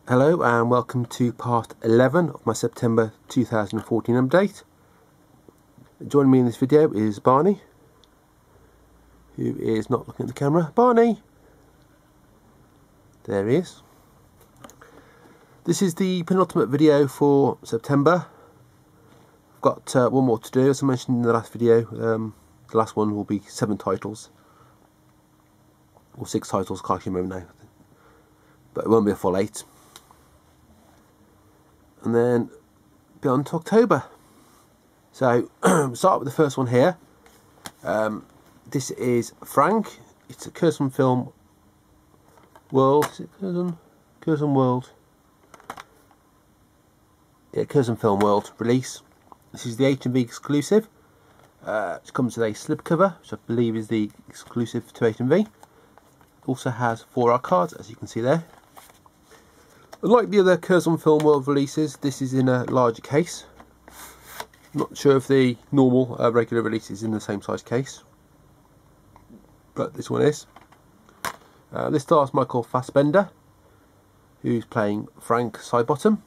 Hello and welcome to part 11 of my September 2014 update. Joining me in this video is Barney, who is not looking at the camera. Barney! There he is. This is the penultimate video for September. I've got one more to do, as I mentioned in the last video. The last one will be 7 titles. Or 6 titles, can't remember now. But it won't be a full 8. And then be on to October. So start with the first one here. This is Frank. It's a Curzon Film World. Is it Curzon? Curzon World. Yeah, Curzon Film World release. This is the H&V exclusive. It comes with a slipcover, which I believe is the exclusive to H&V. Also has 4R cards, as you can see there. Unlike the other Curzon Film World releases, this is in a larger case. Not sure if the normal regular release is in the same size case, but this one is. This stars Michael Fassbender, who's playing Frank Sidebottom.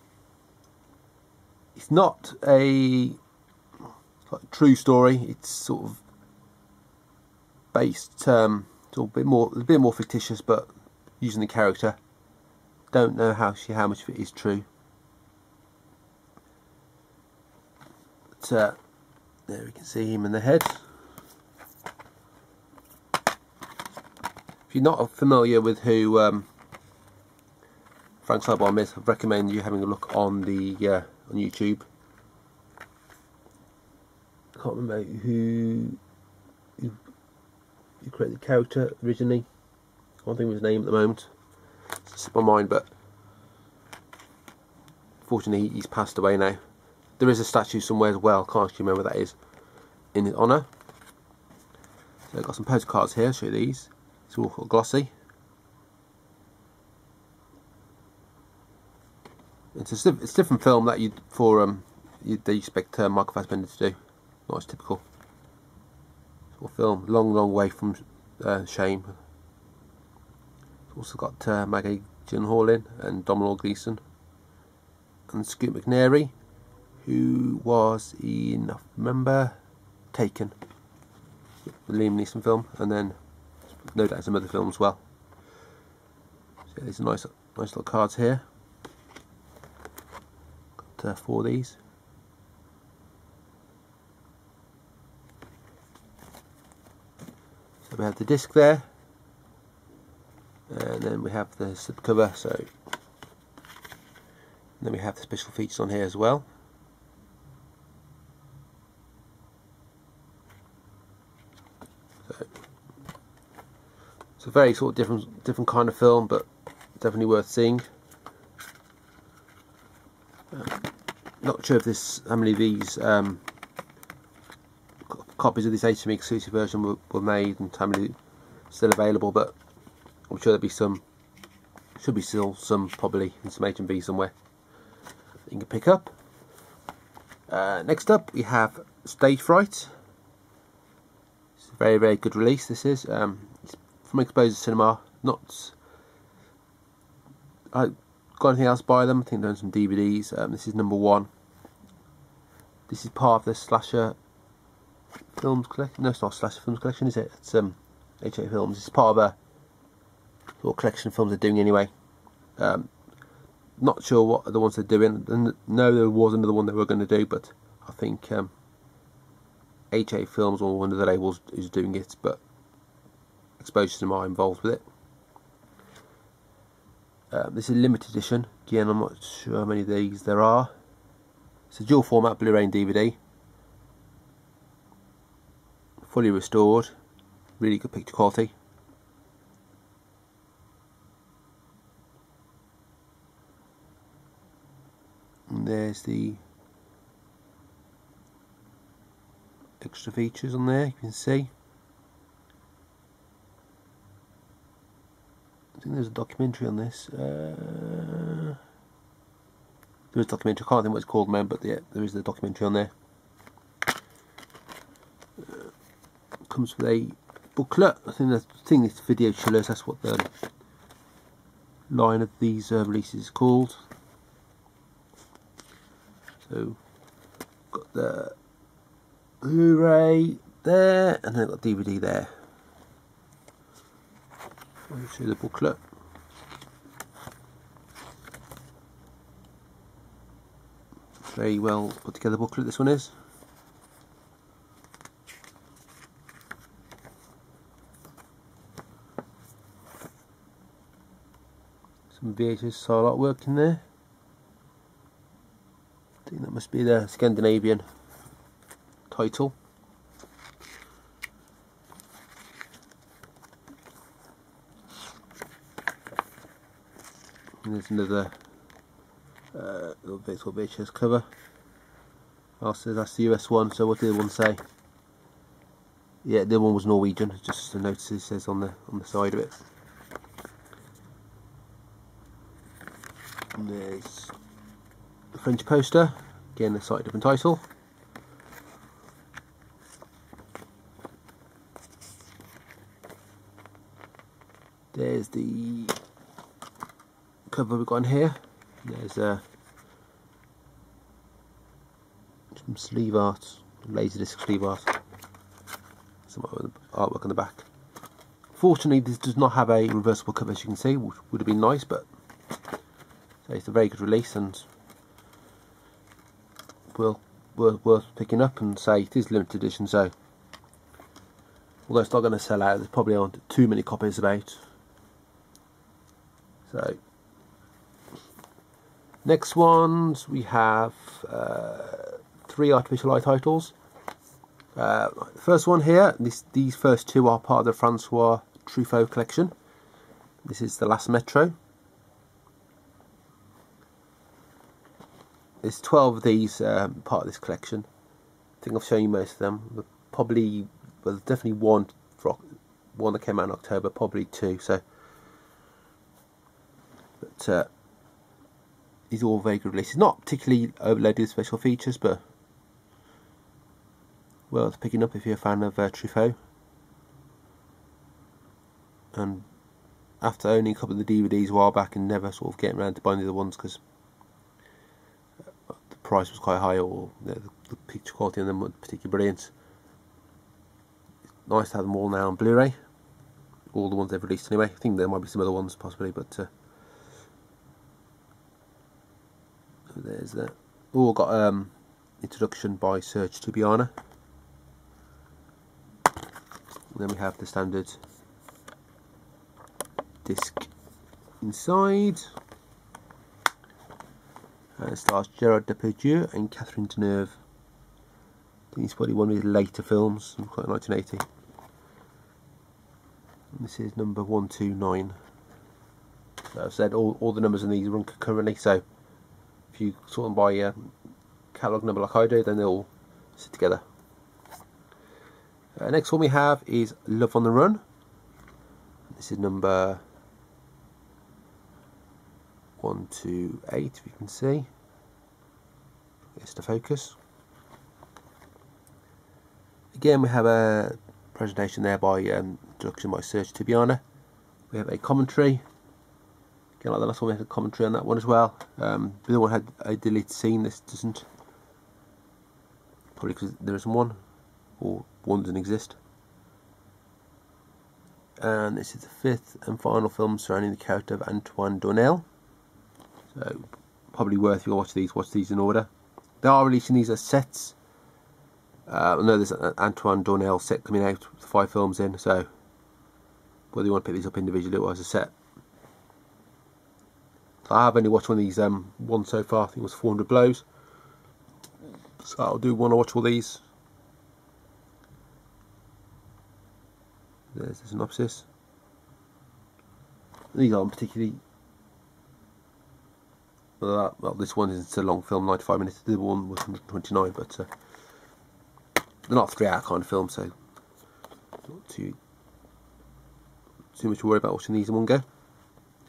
It's not a true story. It's sort of based, sort of a bit more fictitious, but using the character. Don't know how much of it is true. But there we can see him in the head. If you're not familiar with who Frank Sidebottom is, I recommend you having a look on the on YouTube. I can't remember who created the character originally. I can't think of his name at the moment. It's slipped my mind, but fortunately he's passed away now. There is a statue somewhere as well, can't actually remember what that is, in his honour. So I've got some postcards here, I'll show you these. It's all glossy. It's a different film that they expect Michael Fassbender to do, not as typical sort of film. Long way from Shame. Also got Maggie Gyllenhaal in, and Domhnall Gleeson, and Scoot McNairy, who was in, I remember, Taken, the Liam Neeson film, and then no doubt some other films as well. So there's a nice little cards here. Got 4 of these. So we have the disc there. And then we have the slipcover, and then we have the special features on here as well. So it's a very sort of different kind of film, but definitely worth seeing. Not sure if how many of these copies of this H&V exclusive version were made, and how many still available, but I'm sure there'll be some. Should be still some, probably in some H&V somewhere that you can pick up. Next up we have Stage Fright. It's a very good release. This is it's from Exposure Cinema. I got anything else by them. I think they're on some DVDs. This is number 1. This is part of the Slasher Films collection. No, it's not Slasher Films collection, is it? It's HA Films. It's part of a sort of collection of films they're doing anyway. Not sure what other ones they're doing. And no, there was another one they were going to do, but I think HA Films, or one of the labels, is doing it, but Exposure Cinema are involved with it. This is a limited edition. Again, I'm not sure how many of these there are. It's a dual format Blu-ray and DVD. Fully restored. Really good picture quality. And there's the extra features on there, you can see. I think there's a documentary on this. There is a documentary, I can't think what it's called, man, but yeah, there is a documentary on there. Comes with a booklet. I think this video shows that's what the line of these releases is called. So got the Blu-ray there, and then I've got DVD there. I'll show you the booklet. Very well put together booklet this one is. Some VHS style artwork in there. I think that must be the Scandinavian title. And there's another little VHS cover. Also, that's the US one. So what did the one say? Yeah, the other one was Norwegian. Just a notice it says on the side of it. And there's the French poster. Again, a slightly different title. There's the cover we've got in here. There's some sleeve art, laserdisc sleeve art, some artwork on the back. Fortunately, this does not have a reversible cover, as you can see, which would have been nice, but so it's a very good release and worth picking up. And say it is limited edition, so although it's not going to sell out, there probably aren't too many copies about. So next ones we have 3 artificial eye titles. The first one here, these first 2 are part of the Francois Truffaut collection. This is The Last Metro. There's 12 of these part of this collection. I think I've shown you most of them. Probably, well, there's definitely one that came out in October, probably 2. So, but these are all very good releases. Not particularly overloaded with special features, but worth picking up if you're a fan of Truffaut. And after owning a couple of the DVDs a while back and never sort of getting around to buying the other ones because the price was quite high, or the picture quality on them wasn't particularly brilliant, it's nice to have them all now on Blu-ray. All the ones they've released anyway. I think there might be some other ones possibly, but there's that. All got introduction by Serge Tubiana. And then we have the standard disc inside. It stars Gerard Depardieu and Catherine Deneuve. I think it's probably one of his later films, from 1980. And this is number 129. So I've said all the numbers in these run concurrently, so if you sort them by catalogue number like I do, then they'll all sit together. Next one we have is Love on the Run. This is number 128, if you can see. It's to focus. Again, we have a presentation there by introduction by Serge Tubiana. We have a commentary. Again, like the last one, we had a commentary on that one as well. The other one had a deleted scene. This doesn't. Probably because there isn't one, or one doesn't exist. And this is the 5th and final film surrounding the character of Antoine Doinel. So probably worth, if you watch these in order. They are releasing these as sets. I know there's an Antoine Doinel set coming out with 5 films in, so whether you want to pick these up individually or as a set. So I have only watched one of these one so far. I think it was 400 Blows. So I'll do want to watch all these. There's the synopsis. These aren't particularly. Well, this one isn't a long film, 95 minutes. The other one was 129, but they're not 3-hour kind of film, so not too much to worry about watching these in one go.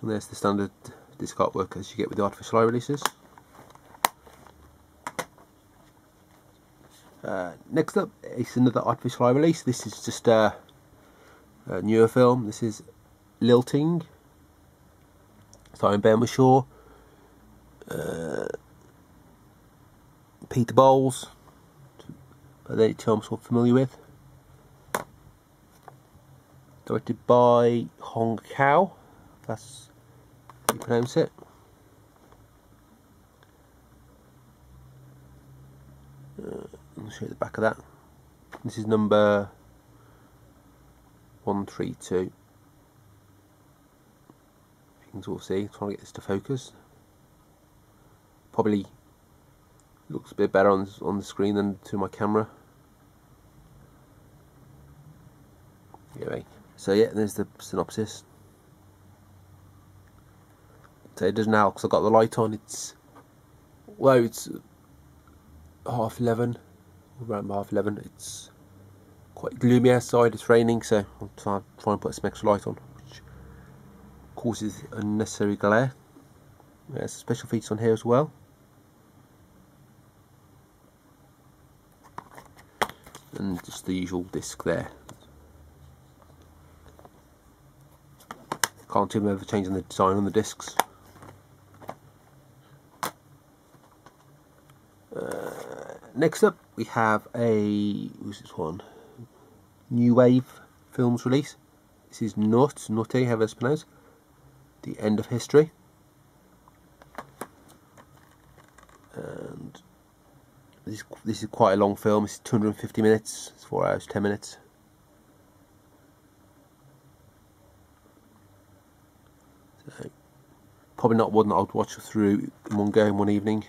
And there's the standard disc artwork as you get with the artificial eye releases. Next up is another artificial eye release. This is just a newer film. This is Lilting. starring Ben Shaw, Peter Bowles, but then I'm sort of familiar with. Directed by Hong Kao, that's how you pronounce it. I'll show you the back of that. This is number 132. You can sort of see, trying to get this to focus. Probably looks a bit better on the screen than to my camera. Anyway, so yeah, there's the synopsis. So it does now, because I've got the light on. It's, well, it's 11:30, around 11:30. It's quite gloomy outside, it's raining, so I'm trying to put some extra light on, which causes unnecessary glare. There's special features on here as well. And just the usual disc there. Can't tell them ever changing the design on the discs. Next up we have who's this one? New Wave Films release. This is Nutty, however it's pronounced. The End of History. And this is quite a long film. It's 250 minutes. It's 4 hours 10 minutes. So probably not one that I'd watch through in one go in one evening.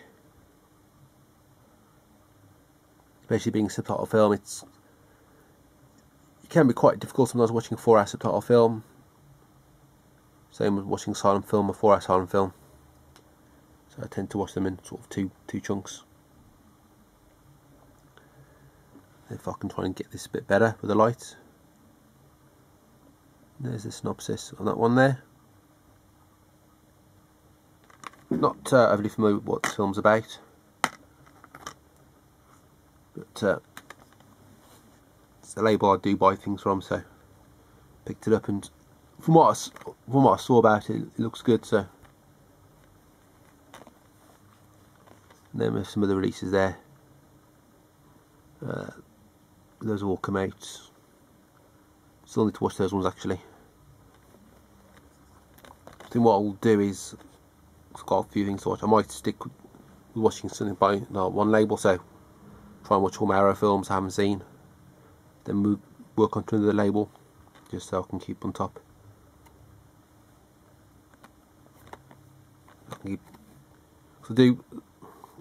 Especially being a subtitle film, it can be quite difficult sometimes watching a 4-hour subtitle film. Same with watching a silent film, a 4-hour silent film. So I tend to watch them in sort of two chunks. If I can try and get this a bit better with the light. There's the synopsis on that one there. Not overly familiar with what the film's about, but it's a label I do buy things from, so picked it up, and from what I saw about it, it looks good. So, and then there's some of the releases there. Those all come out. Still need to watch those ones actually. I think what I'll do is, I've got a few things to watch. I might stick with watching something by one label, so try and watch all my Arrow films I haven't seen, then work onto another label, just so I can keep on top.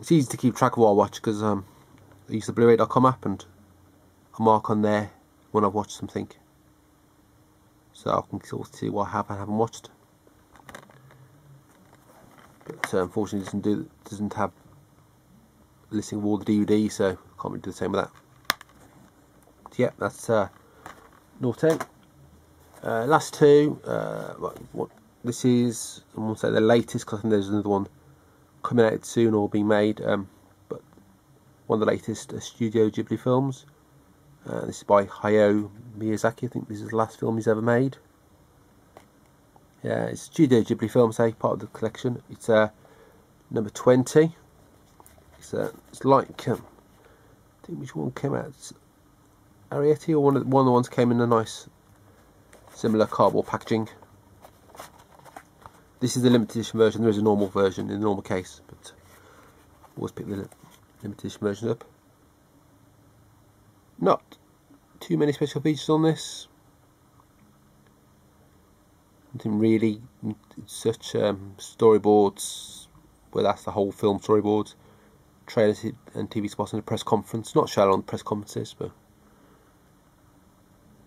It's easy to keep track of what I watch, because I use the Blu-ray.com app, and I mark on there when I've watched something, so I can sort of see what I have and haven't watched. But unfortunately it doesn't have a listing of all the DVDs, so I can't really do the same with that. So yeah, that's Naughty. Last two, this is, I won't say the latest, because I think there's another one coming out soon or being made, but one of the latest Studio Ghibli films. This is by Hayao Miyazaki. I think this is the last film he's ever made. Yeah, it's Studio Ghibli film, say, part of the collection. It's number 20. It's like, I think which one came out? It's Ariete, or one of the ones came in a nice similar cardboard packaging. This is the limited edition version. There is a normal version in the normal case, but always pick the limited edition version up. Not too many special features on this. Nothing really. It's such storyboards, well, that's the whole film, storyboards, trailers and TV spots, and a press conference. Not shown on press conferences, but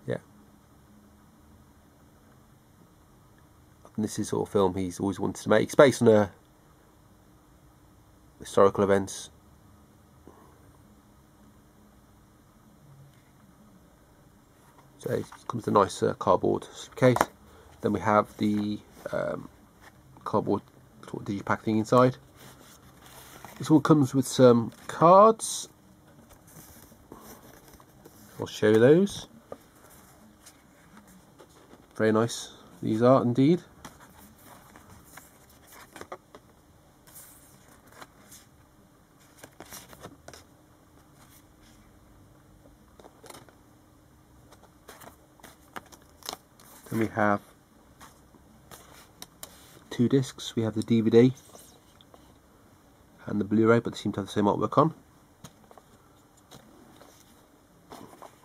yeah. And this is sort of film he's always wanted to make. It's based on historical events. So it comes with a nice cardboard case. Then we have the cardboard sort of digipack thing inside. This one comes with some cards. I'll show you those. Very nice these are indeed. Then we have 2 discs. We have the DVD and the Blu-ray, but they seem to have the same artwork on.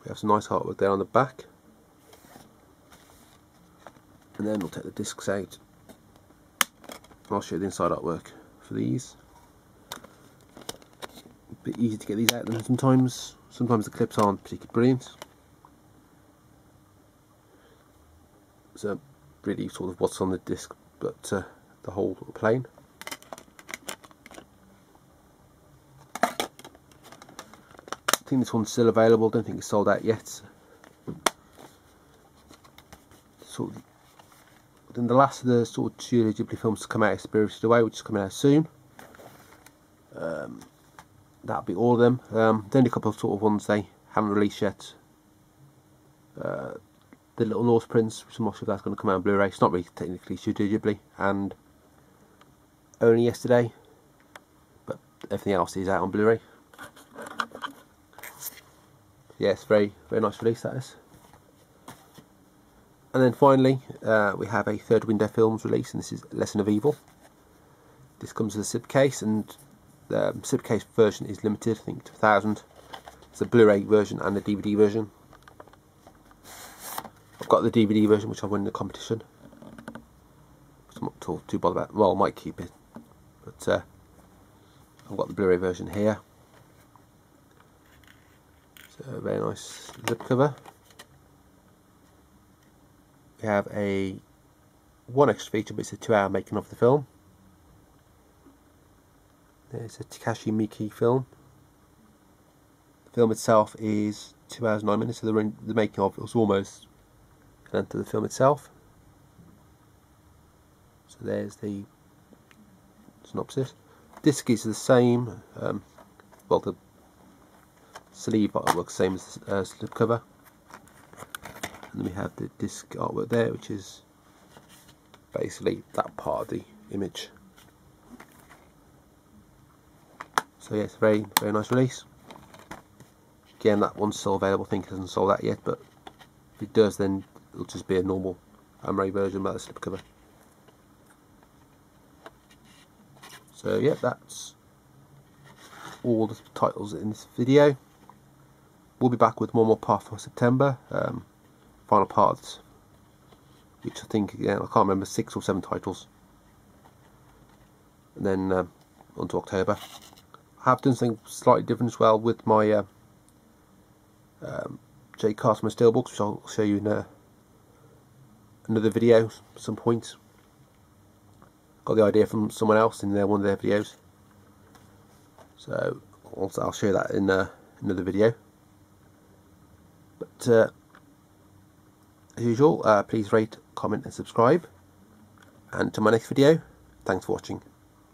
We have some nice artwork there on the back. And then we'll take the discs out. I'll show you the inside artwork for these. A bit easy to get these out then sometimes. Sometimes the clips aren't particularly brilliant. So really sort of what's on the disc, but the whole plane. I think this one's still available. Don't think it's sold out yet. Sort of, then the last of the sort of Studio Ghibli films to come out is Spirited Away, which is coming out soon. That'll be all of them. There's only a couple of sort of ones they haven't released yet. The Little Norse Prince, which I'm not sure if that's going to come out on Blu-ray. It's not really technically Studio Ghibli, and only yesterday, but everything else is out on Blu-ray. Yeah, it's very nice release, that is. And then finally, we have a Third Window Films release, and this is Lesson of Evil. This comes with a slipcase, and the slipcase version is limited, I think, to 1,000. It's a Blu-ray version and a DVD version. I've got the DVD version, which I won in the competition. I'm not too bothered about. Well, I might keep it, but I've got the Blu-ray version here. So a very nice lip cover. We have one extra feature, but it's a 2-hour making of the film. There's a Takashi Miike film. The film itself is 2 hours 9 minutes, so the making of it was almost the length of the film itself. So there's the synopsis. Disc is the same. Well, the sleeve artwork the same as the slip cover. And then we have the disc artwork there, which is basically that part of the image. So yeah, it's a very nice release. Again, that one's still available. I think it hasn't sold out yet, but if it does, then it'll just be a normal Blu-ray version without the slipcover. So yeah, that's all the titles in this video. We'll be back with one more part for September. Final parts, which I think, I can't remember, 6 or 7 titles. And then on to October. I have done something slightly different as well with my J. Cartman steelbooks, which I'll show you in another video at some point. Got the idea from someone else in one of their videos, so also I'll share that in another video. But as usual, please rate, comment and subscribe, and to my next video, thanks for watching.